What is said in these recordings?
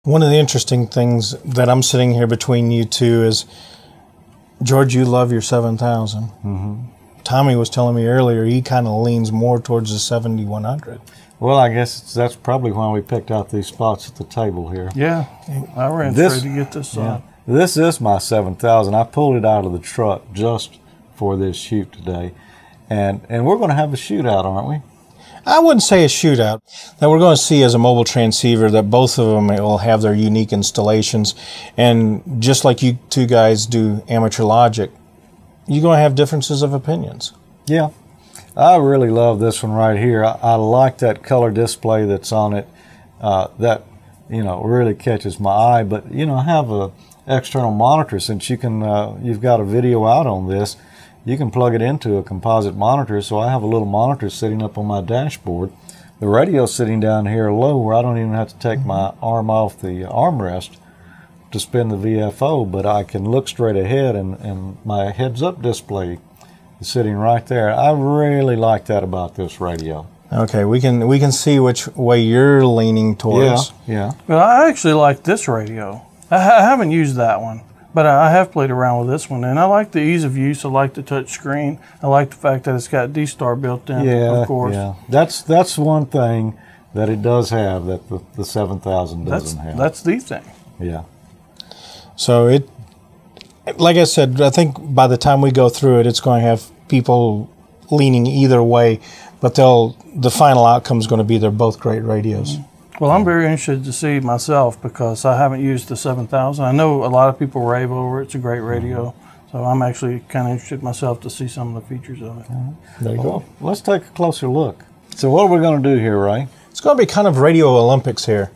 One of the interesting things that I'm sitting here between you two is, George, you love your 7000. Mm-hmm. Tommy was telling me earlier he kind of leans more towards the 7100. Well, I guess that's probably why we picked out these spots at the table here. Yeah, I ran through to get this on. Yeah. This is my 7000. I pulled it out of the truck just for this shoot today. And we're going to have a shootout, aren't we? I wouldn't say a shootout. Now we're going to see as a mobile transceiver that both of them will have their unique installations. And just like you two guys do Amateuerlogic, you're going to have differences of opinions. Yeah. I really love this one right here. I like that color display that's on it. That, really catches my eye. But, I have a external monitor. Since you can, you've got a video out on this, you can plug it into a composite monitor. So I have a little monitor sitting up on my dashboard. The radio's sitting down here low where I don't even have to take my arm off the armrest to spin the VFO, but I can look straight ahead, and my heads-up display is sitting right there. I really like that about this radio. Okay, we can see which way you're leaning towards. Yeah. Well, I actually like this radio. I haven't used that one, but I have played around with this one, and I like the ease of use. I like the touch screen. I like the fact that it's got D-Star built in, of course. Yeah, that's one thing that it does have that the 7000 doesn't have. That's the thing. Yeah. So it, like I said, I think by the time we go through it, it's going to have people leaning either way, but the final outcome is going to be they're both great radios. Well, I'm very interested to see myself because I haven't used the 7000. I know a lot of people rave over it. It's a great radio. So I'm actually kind of interested myself to see some of the features of it. There you go. Let's take a closer look. So what are we going to do here, Ray? It's going to be kind of radio Olympics here.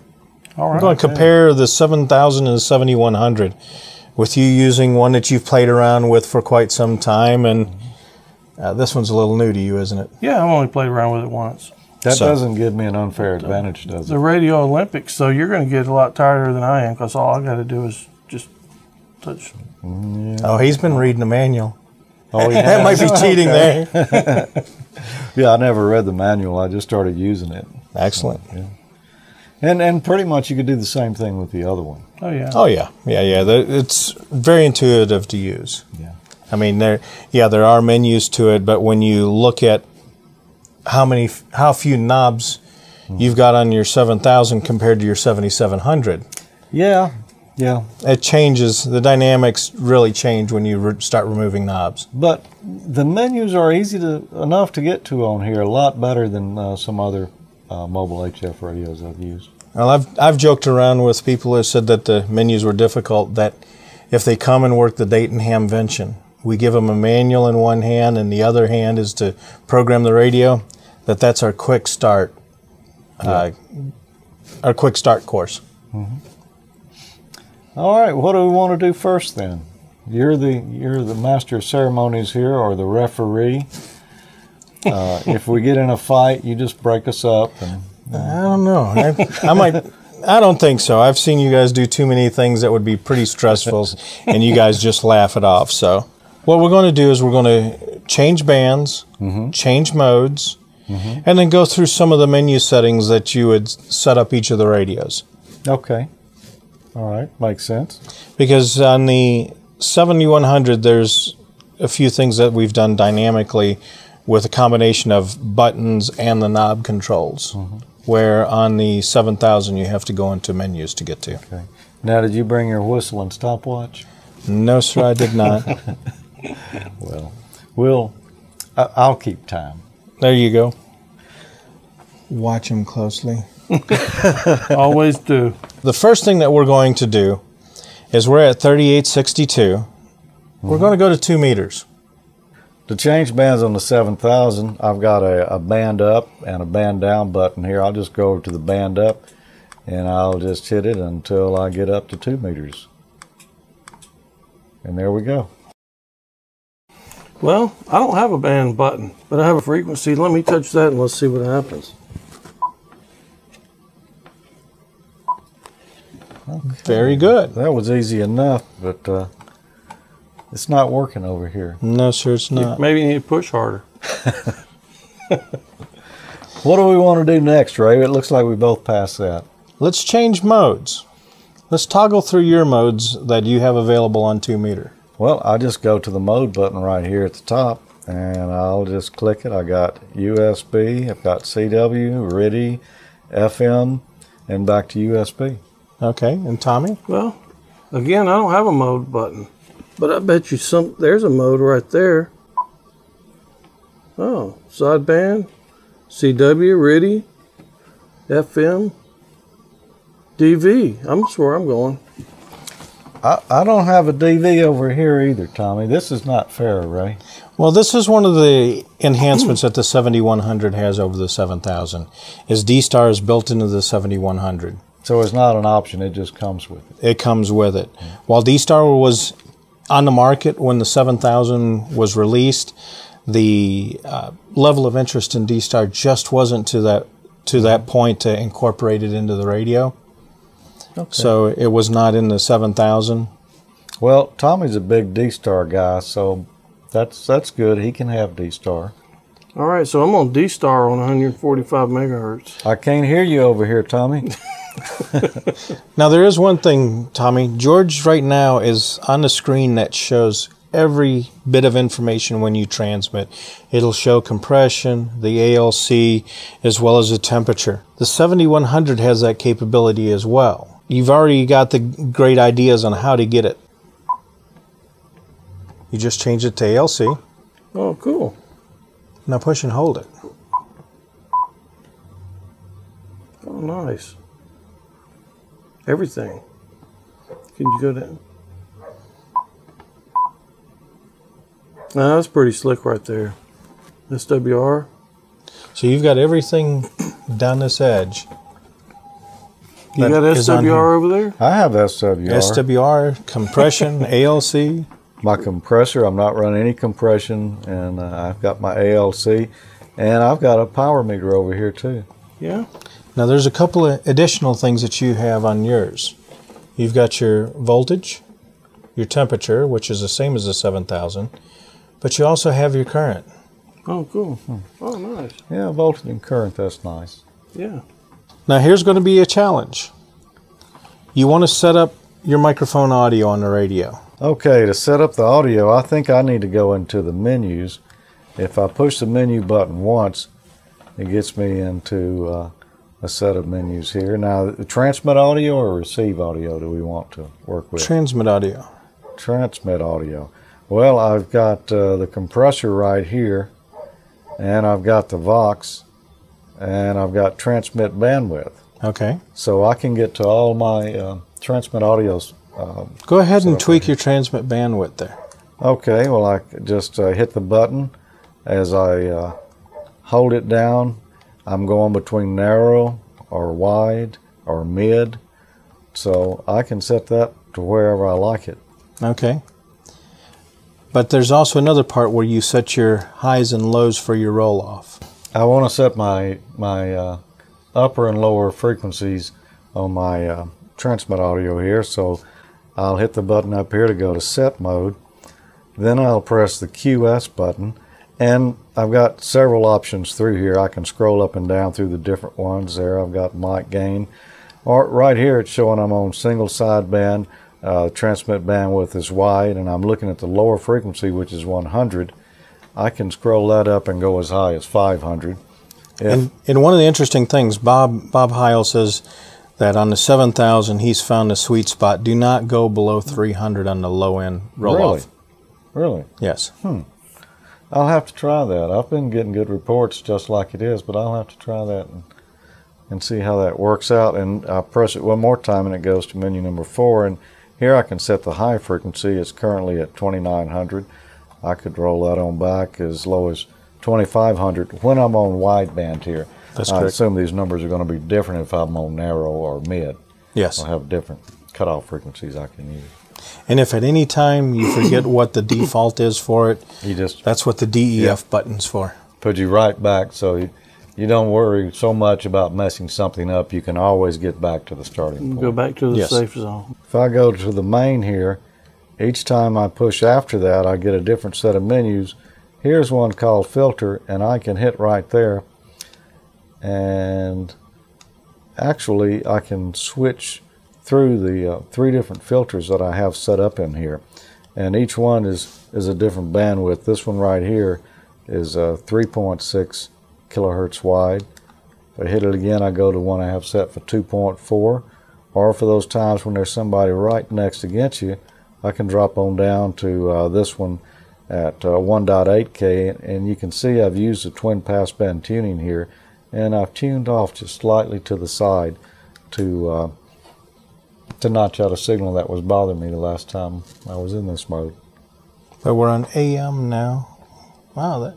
All right. We're going to compare the 7000 and the 7100 with you using one that you've played around with for quite some time, and this one's a little new to you, isn't it? Yeah, I've only played around with it once. That doesn't give me an unfair advantage, does it? The Radio Olympics, so you're going to get a lot tireder than I am because all I got to do is just touch. Yeah. Oh, he's been reading the manual. Oh, yeah. That might be cheating there. Yeah, I never read the manual. I just started using it. Excellent. Yeah. And pretty much you could do the same thing with the other one. Oh, yeah. Oh, yeah. Yeah. It's very intuitive to use. Yeah. I mean, there are menus to it, but when you look at how few knobs you've got on your 7000 compared to your 7700. Yeah. It changes. The dynamics really change when you start removing knobs. But the menus are easy enough to get to on here, a lot better than some other mobile HF radios I've used. Well, I've joked around with people who said that the menus were difficult, that if they come and work the date and hamvention, we give them a manual in one hand and the other hand is to program the radio, that's our quick start, our quick start course. Mm-hmm. All right, what do we want to do first then? You're the master of ceremonies here, or the referee. If we get in a fight, you just break us up. And, I don't know. I don't think so. I've seen you guys do too many things that would be pretty stressful, and you guys just laugh it off. So what we're going to do is we're going to change bands, change modes, and then go through some of the menu settings that you would set up each of the radios. Okay. All right. Makes sense. Because on the 7100, there's a few things that we've done dynamically with a combination of buttons and the knob controls, where on the 7000 you have to go into menus to get to. Okay. Now, did you bring your whistle and stopwatch? No, sir, I did not. Well, I'll keep time. There you go. Watch him closely. Always do. The first thing that we're going to do is we're at 3862. We're going to go to 2 meters. To change bands on the 7000, I've got a band up and a band down button here. I'll just go over to the band up and I'll just hit it until I get up to 2 meters. And there we go. Well, I don't have a band button, but I have a frequency. Let me touch that and let's see what happens. Okay. Very good. That was easy enough, but it's not working over here. No, sir, it's not. Maybe you need to push harder. What do we want to do next, Ray? It looks like we both passed that. Let's change modes. Let's toggle through your modes that you have available on 2 meter. Well, I just go to the mode button right here at the top, and I'll just click it. I got USB, I've got CW, RIDI, FM, and back to USB. Okay, and Tommy? Well, again, I don't have a mode button, but I bet you there's a mode right there. Oh, sideband, CW, RIDI, FM, DV. That's where I'm going. I don't have a DV over here either, Tommy. This is not fair, Ray. Well, this is one of the enhancements that the 7100 has over the 7000. Is D-Star is built into the 7100. So it's not an option, it just comes with it. It comes with it. While D-Star was on the market when the 7000 was released, the level of interest in D-Star just wasn't to that point to incorporate it into the radio. Okay. So it was not in the 7000. Well, Tommy's a big D-Star guy, so that's good. He can have D-Star. All right, so I'm on D-Star on 145 megahertz. I can't hear you over here, Tommy. Now, there is one thing, Tommy. George right now is on the screen that shows every bit of information when you transmit. It'll show compression, the ALC, as well as the temperature. The 7100 has that capability as well. You've already got the great ideas on how to get it. You just change it to ALC. Oh, cool. Now push and hold it. Oh, nice. Everything. Can you go down? Now, that's pretty slick right there. SWR. So you've got everything down this edge. You got SWR over there? I have SWR. SWR, compression, ALC. My compressor, I'm not running any compression, and I've got my ALC, and I've got a power meter over here too. Yeah. Now there's a couple of additional things that you have on yours. You've got your voltage, your temperature, which is the same as the 7000, but you also have your current. Oh, cool. Oh, nice. Yeah, voltage and current, that's nice. Yeah. Now here's going to be a challenge. You want to set up your microphone audio on the radio. Okay, to set up the audio, I think I need to go into the menus. If I push the menu button once, it gets me into a set of menus here. Now, transmit audio or receive audio do we want to work with? Transmit audio. Transmit audio. Well, I've got the compressor right here, and I've got the Vox, and I've got transmit bandwidth. Okay. So I can get to all my transmit audios. Go ahead and tweak your transmit bandwidth there. Okay, well, I just hit the button. As I hold it down, I'm going between narrow or wide or mid. So I can set that to wherever I like it. Okay. But there's also another part where you set your highs and lows for your roll-off. I want to set my upper and lower frequencies on my transmit audio here, so I'll hit the button up here to go to set mode. Then I'll press the QS button, and I've got several options through here. I can scroll up and down through the different ones there. I've got mic gain. Or right here it's showing I'm on single sideband. Transmit bandwidth is wide, and I'm looking at the lower frequency, which is 100. I can scroll that up and go as high as 500. And one of the interesting things, Bob Heil says that on the 7000 he's found a sweet spot. Do not go below 300 on the low end roll-off. Really? Yes. I'll have to try that. I've been getting good reports just like it is, but I'll have to try that and see how that works out. And I'll press it one more time and it goes to menu number 4. And here I can set the high frequency. It's currently at 2900. I could roll that on back as low as 2500 when I'm on wideband here. That's I correct. assume these numbers are going to be different if I'm on narrow or mid. Yes. I'll have different cutoff frequencies I can use. And if at any time you forget what the default is for it, that's what the DEF button's for. Put you right back, so you don't worry so much about messing something up. You can always get back to the starting point. Go back to the safe zone. If I go to the main here, each time I push after that, I get a different set of menus. Here's one called filter, and I can hit right there. And actually, I can switch through the 3 different filters that I have set up in here, and each one is a different bandwidth. This one right here is 3.6 kilohertz wide. If I hit it again, I go to one I have set for 2.4, or for those times when there's somebody right next against you, I can drop on down to this one at 1.8K, and you can see I've used the twin passband tuning here, and I've tuned off just slightly to the side to notch out a signal that was bothering me the last time I was in this mode. But we're on AM now. Wow, that.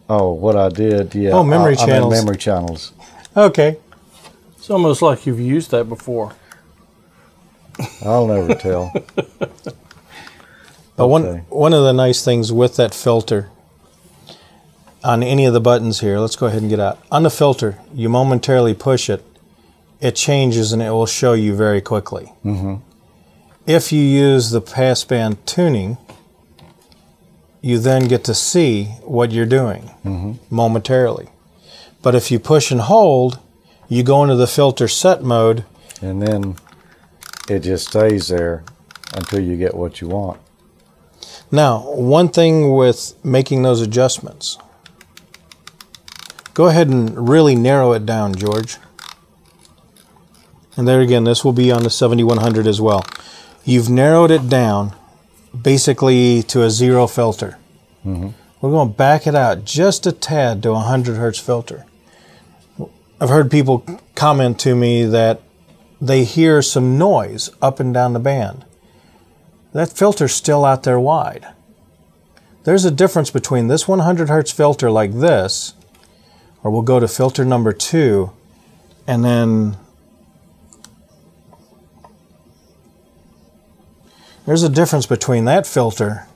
Oh, what I did, yeah. Oh, memory channels. I'm in memory channels. Okay. It's almost like you've used that before. I'll never tell. But one of the nice things with that filter, on any of the buttons here, let's go ahead and get out. On the filter, you momentarily push it, it changes and it will show you very quickly. Mm-hmm. If you use the passband tuning, you then get to see what you're doing momentarily. But if you push and hold, you go into the filter set mode, and then it just stays there until you get what you want. Now, one thing with making those adjustments, go ahead and really narrow it down, George. And there again, this will be on the 7100 as well. You've narrowed it down basically to a 0 filter. We're going to back it out just a tad to a 100 hertz filter. I've heard people comment to me that they hear some noise up and down the band. That filter's still out there wide. There's a difference between this 100 hertz filter like this, or we'll go to filter number 2, and then there's a difference between that filter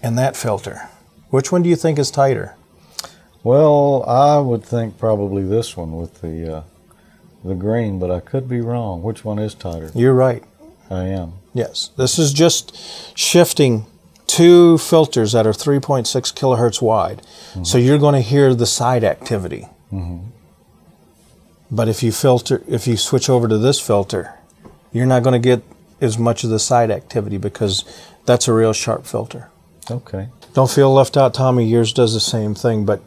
and that filter. Which one do you think is tighter? Well, I would think probably this one with the green, but I could be wrong. Which one is tighter? You're right. I am. Yes, this is just shifting 2 filters that are 3.6 kilohertz wide. So you're going to hear the side activity. But if you switch over to this filter, you're not going to get as much of the side activity because that's a real sharp filter. Okay. Don't feel left out, Tommy. Yours does the same thing, but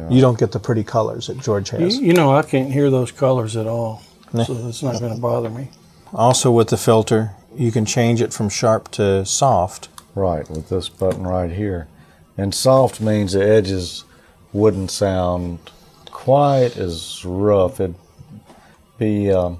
you don't get the pretty colors that George has. You know, I can't hear those colors at all, so it's not going to bother me. Also with the filter, you can change it from sharp to soft. Right, with this button right here. And soft means the edges wouldn't sound quite as rough. It'd be a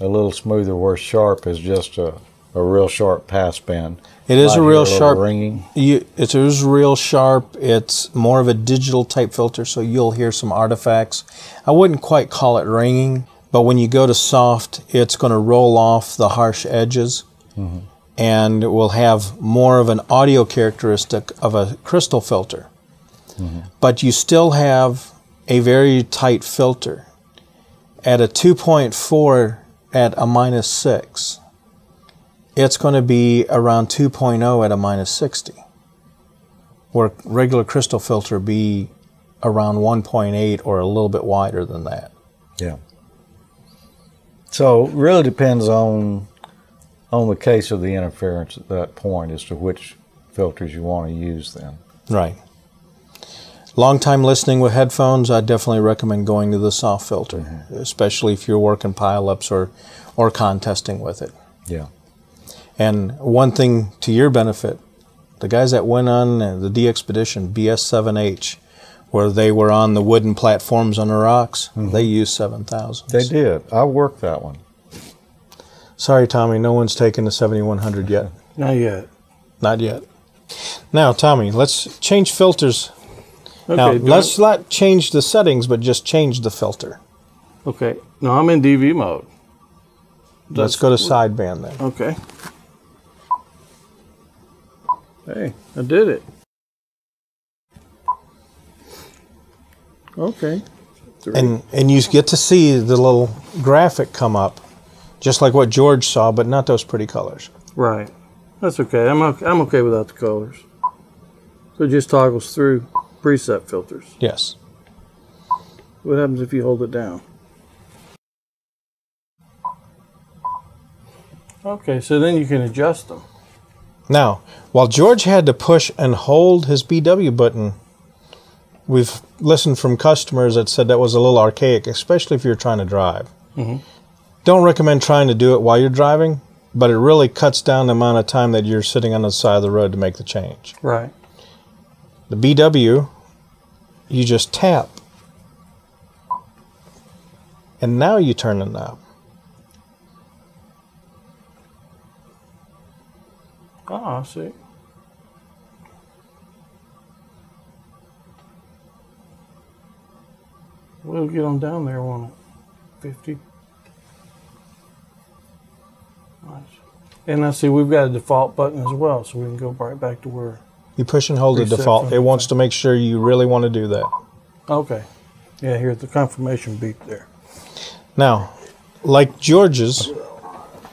little smoother, where sharp is just a real sharp passband. It is a real sharp ringing. It is real sharp. It's more of a digital type filter, so you'll hear some artifacts. I wouldn't quite call it ringing, but when you go to soft, it's going to roll off the harsh edges, and it will have more of an audio characteristic of a crystal filter. But you still have a very tight filter. At a 2.4 at a -6, it's going to be around 2.0 at a -60, where regular crystal filter be around 1.8 or a little bit wider than that. Yeah. So it really depends on the case of the interference at that point as to which filters you want to use then. Right. Long time listening with headphones, I definitely recommend going to the soft filter, especially if you're working pileups or contesting with it. Yeah. And one thing to your benefit, the guys that went on the DXpedition BS7H, where they were on the wooden platforms on the rocks, they used 7000s. They did. I worked that one. Sorry, Tommy, no one's taken the 7100 yet. Not yet. Not yet. Now, Tommy, let's change filters. Okay, Now, let's not change the settings, but just change the filter. Okay. No, I'm in DV mode. Let's go to sideband then. Okay. Hey, I did it. Okay. And you get to see the little graphic come up, just like what George saw, but not those pretty colors. Right. That's okay. I'm okay without the colors. So it just toggles through preset filters. Yes. What happens if you hold it down? Okay, so then you can adjust them. Now, while George had to push and hold his BW button, we've listened from customers that said that was a little archaic, especially if you're trying to drive. Don't recommend trying to do it while you're driving, but it really cuts down the amount of time that you're sitting on the side of the road to make the change. Right. The BW, you just tap, and now you turn the knob. Oh, I see. We'll get them down there, won't it? 50. Nice. And I see we've got a default button as well, so we can go right back to where. You push and hold the default. It wants to make sure you really want to do that. Okay. Yeah, here's the confirmation beep there. Now, like George's,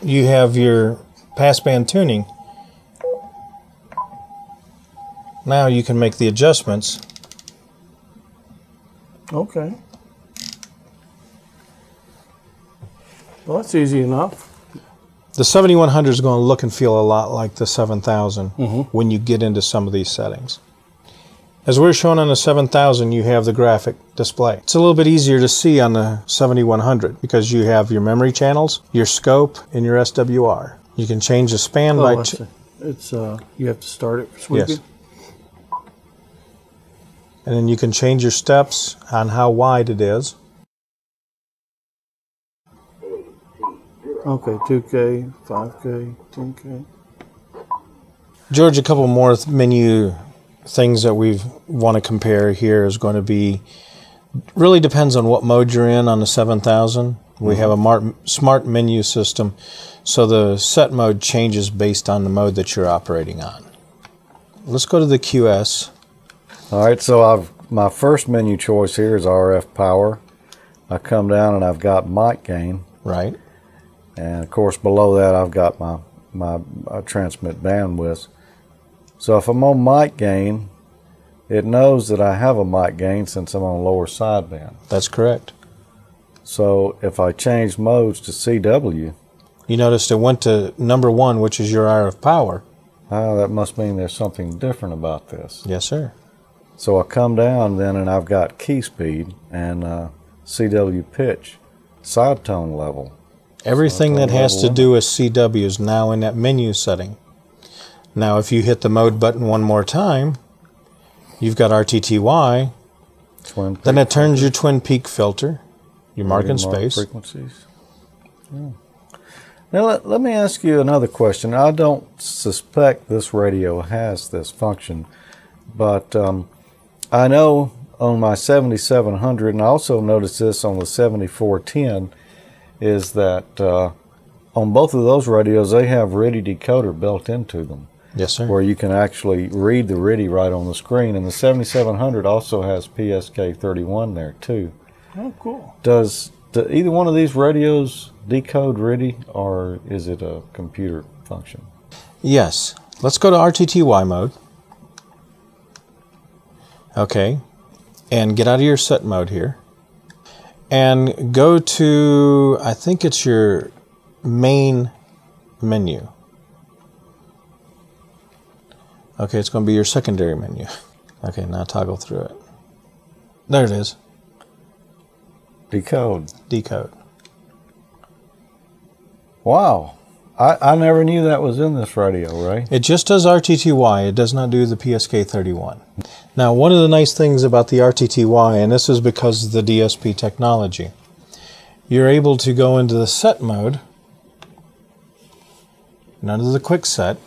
you have your passband tuning. Now you can make the adjustments. Okay. Well, that's easy enough. The 7100 is going to look and feel a lot like the 7000 when you get into some of these settings. As we're showing on the 7000, you have the graphic display. It's a little bit easier to see on the 7100 because you have your memory channels, your scope, and your SWR. You can change the span by... It's you have to start it for sweeping? Yes. And then you can change your steps on how wide it is. Okay, 2K, 5K, 10K. George, a couple more menu things that we want to compare here is going to be, really depends on what mode you're in on the 7000. We have a smart menu system, so the set mode changes based on the mode that you're operating on. Let's go to the QS. All right, so my first menu choice here is RF power. I come down and I've got mic gain. Right. And of course below that I've got my transmit bandwidth. So if I'm on mic gain, it knows that I have a mic gain since I'm on lower sideband. That's correct. So if I change modes to CW, you noticed it went to number 1, which is your RF power. That must mean there's something different about this. Yes, sir. So I come down then and I've got key speed and CW pitch, side tone level. Everything that has to do with CW is now in that menu setting. Now if you hit the mode button one more time, you've got RTTY, then it turns your twin peak filter, your mark in space. Frequencies. Yeah. Now let me ask you another question. I don't suspect this radio has this function, but I know on my 7700, and I also noticed this on the 7410, is that on both of those radios they have RIDI decoder built into them. Yes, sir. Where you can actually read the RIDI right on the screen, and the 7700 also has PSK31 there too. Oh, cool. Does either one of these radios decode RIDI, or is it a computer function? Yes. Let's go to RTTY mode. Okay. And get out of your set mode here. And go to, I think it's your main menu. Okay, it's going to be your secondary menu. Okay, now toggle through it. There it is. Decode. Decode. Wow. I never knew that was in this radio, right? It just does RTTY. It does not do the PSK31. Now, one of the nice things about the RTTY, and this is because of the DSP technology, you're able to go into the set mode, and under the quick set,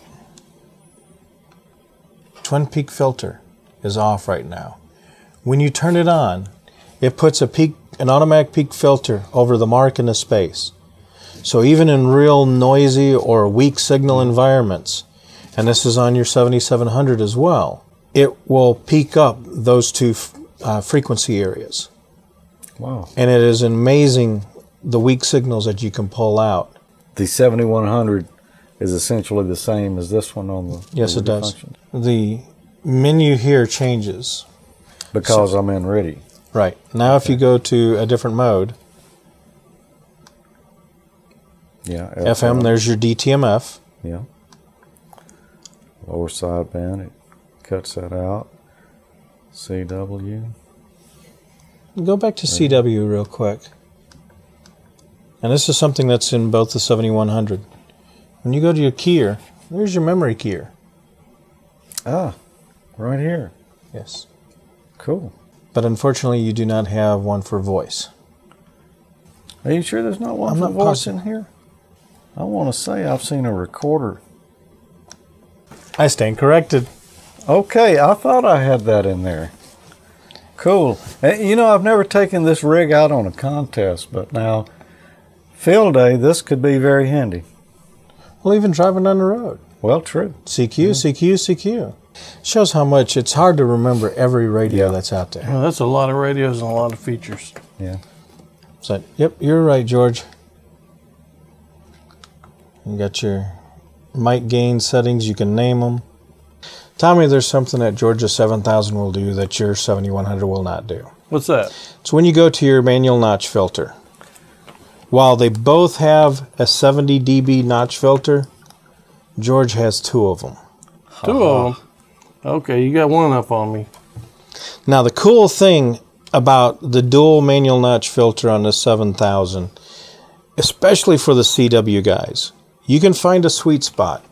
twin peak filter is off right now. When you turn it on, it puts an automatic peak filter over the mark in the space. So even in real noisy or weak signal environments, and this is on your 7700 as well, it will peak up those two frequency areas. Wow. And it is amazing the weak signals that you can pull out. The 7100 is essentially the same as this one on the Yes, it does. function. The menu here changes. Because I'm in RIDI. Right. Now if you go to a different mode, Yeah. FM, there's your DTMF. Yeah. Lower sideband, it cuts that out. CW. Go back to CW real quick. And this is something that's in both the 7100. When you go to your keyer, there's your memory keyer. Ah, right here. Yes. Cool. But unfortunately, you do not have one for voice. Are you sure there's not one for voice in here? I want to say I've seen a recorder. I stand corrected. Okay, I thought I had that in there. Cool. You know, I've never taken this rig out on a contest, but now, field day, this could be very handy. Well, even driving down the road. Well, true. CQ, CQ, CQ. Shows how much it's hard to remember every radio that's out there. Well, that's a lot of radios and a lot of features. Yeah. So, yep, you're right, George. You got your mic gain settings. You can name them. Tommy, there's something that Georgia 7000 will do that your 7100 will not do. What's that? So when you go to your manual notch filter, while they both have a 70 dB notch filter, George has two of them. Two of them? Okay, you got one up on me. Now, the cool thing about the dual manual notch filter on the 7000, especially for the CW guys, you can find a sweet spot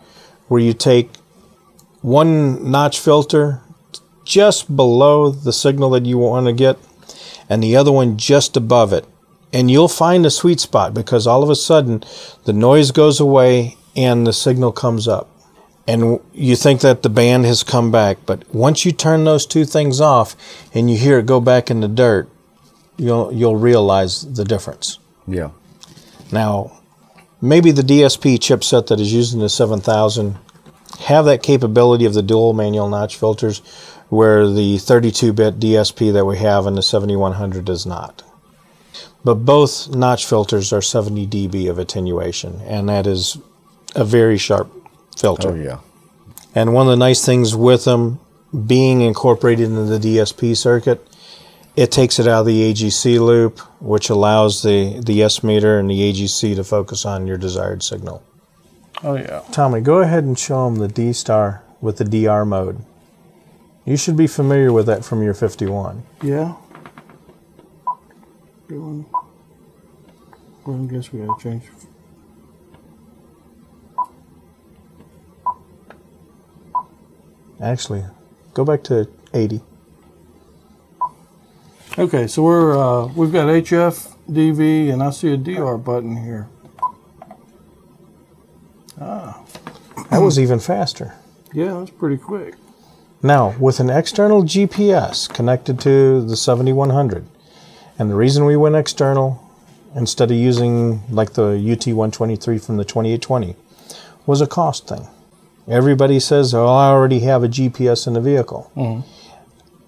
where you take one notch filter just below the signal that you want to get and the other one just above it. And you'll find a sweet spot because all of a sudden the noise goes away and the signal comes up. And you think that the band has come back, but once you turn those two things off and you hear it go back in the dirt, you'll realize the difference. Yeah. Now, maybe the DSP chipset that is used in the 7000 have that capability of the dual manual notch filters, where the 32-bit DSP that we have in the 7100 does not. But both notch filters are 70 dB of attenuation, and that is a very sharp filter. Oh, yeah. And one of the nice things with them being incorporated into the DSP circuit, it takes it out of the AGC loop, which allows the S meter and the AGC to focus on your desired signal. Oh, yeah. Tommy, go ahead and show them the D-Star with the DR mode. You should be familiar with that from your 51. Yeah. Well, I guess we gotta change. Actually, go back to 80. Okay, so we've got HF, DV, and I see a DR button here. Ah. That was even faster. Yeah, that's pretty quick. Now, with an external GPS connected to the 7100, and the reason we went external instead of using like the UT123 from the 2820 was a cost thing. Everybody says, oh, I already have a GPS in the vehicle. Mm-hmm.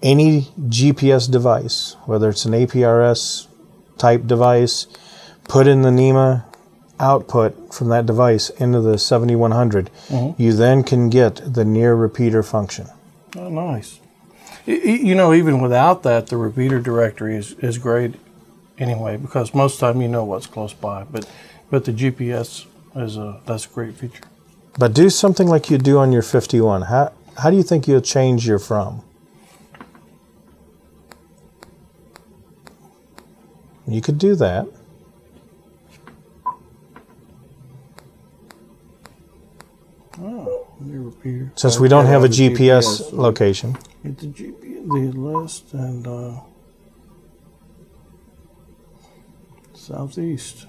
Any GPS device, whether it's an APRS type device, put in the NEMA output from that device into the 7100, you then can get the near repeater function. Oh, nice. You know, even without that, the repeater directory is great anyway, because most of the time you know what's close by. But the GPS that's a great feature. But do something like you do on your 51. How do you think you'll change your from? You could do that. Oh, near repeater. Since we don't have a GPS location. Get the GPS, the list, and southeast.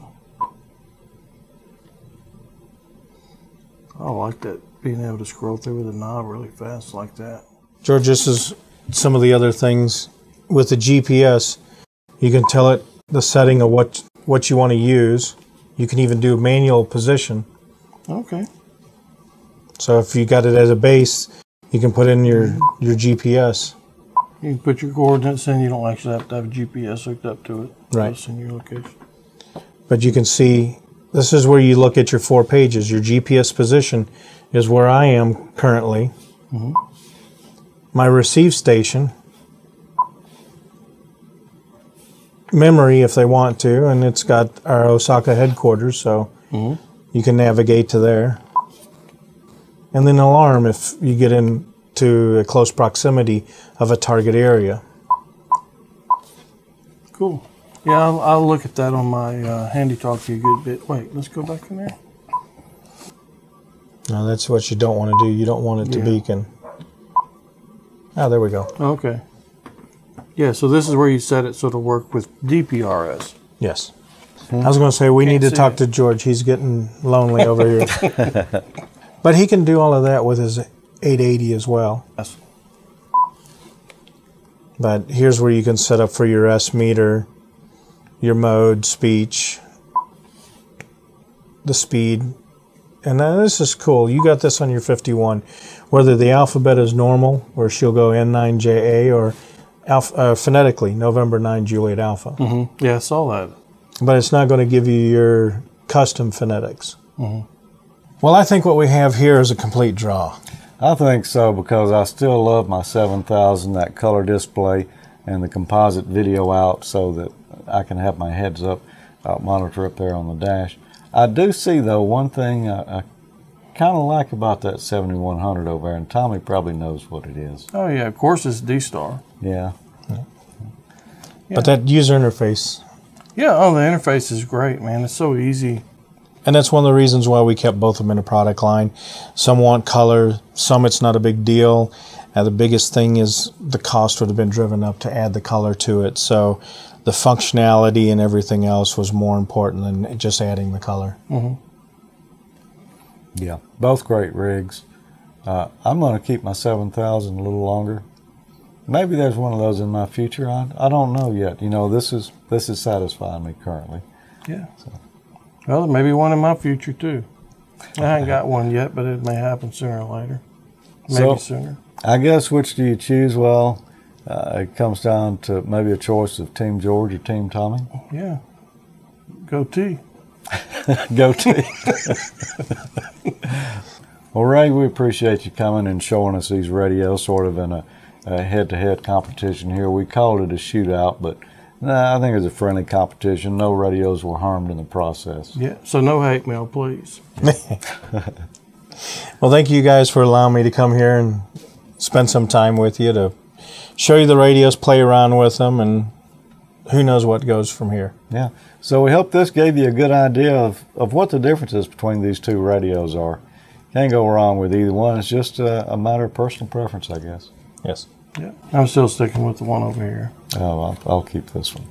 I like that, being able to scroll through with a knob really fast like that. George, this is some of the other things. With the GPS, you can tell it the setting of what you want to use. You can even do manual position. Okay. So if you got it as a base, you can put in your GPS. You can put your coordinates in. You don't actually have to have a GPS hooked up to it. Right. Just in your location. But you can see, this is where you look at your 4 pages. Your GPS position is where I am currently. My receive station, memory if they want to, and it's got our Osaka headquarters, so You can navigate to there. And then alarm if you get into a close proximity of a target area. Cool. Yeah, I'll look at that on my handy talk to you a good bit. Wait, let's go back in there. No, that's what you don't want to do. You don't want it to beacon. Oh, there we go. Okay. Yeah, so this is where you set it so it'll work with DPRS. Yes. I was going to say we need to talk to George. He's getting lonely over here. But he can do all of that with his 880 as well. Yes. But here's where you can set up for your S meter, your mode, speech, the speed. And then this is cool. You got this on your 51. Whether the alphabet is normal, or she'll go N9JA, or phonetically, November 9 Juliet Alpha. Yeah, I saw that. But it's not going to give you your custom phonetics. Well, I think what we have here is a complete draw. I think so, because I still love my 7000, that color display, and the composite video out so that I can have my heads-up monitor up there on the dash. I do see, though, one thing I kind of like about that 7100 over there, and Tommy probably knows what it is. Oh, yeah, of course it's D-Star. Yeah. But that user interface. Yeah, oh, the interface is great, man. It's so easy. And that's one of the reasons why we kept both of them in a product line. Some want color, some it's not a big deal. The biggest thing is the cost would have been driven up to add the color to it. So the functionality and everything else was more important than just adding the color. Yeah, both great rigs. I'm going to keep my 7000 a little longer. Maybe there's one of those in my future. I don't know yet. You know, this is satisfying me currently. Yeah. So. Well, maybe one in my future too. I ain't got one yet, but it may happen sooner or later. Maybe sooner. I guess which do you choose? Well, it comes down to maybe a choice of Team George or Team Tommy. Yeah. Go T. Go T. Well, Ray, we appreciate you coming and showing us these radios, sort of in a head-to-head competition here. We called it a shootout, but I think it's a friendly competition. No radios were harmed in the process. Yeah, so no hate mail, please. Well, thank you guys for allowing me to come here and spend some time with you to show you the radios, play around with them, and who knows what goes from here. Yeah, so we hope this gave you a good idea of what the differences between these two radios are. Can't go wrong with either one. It's just a matter of personal preference, I guess. Yes. Yeah, I'm still sticking with the one over here. Oh, I'll keep this one.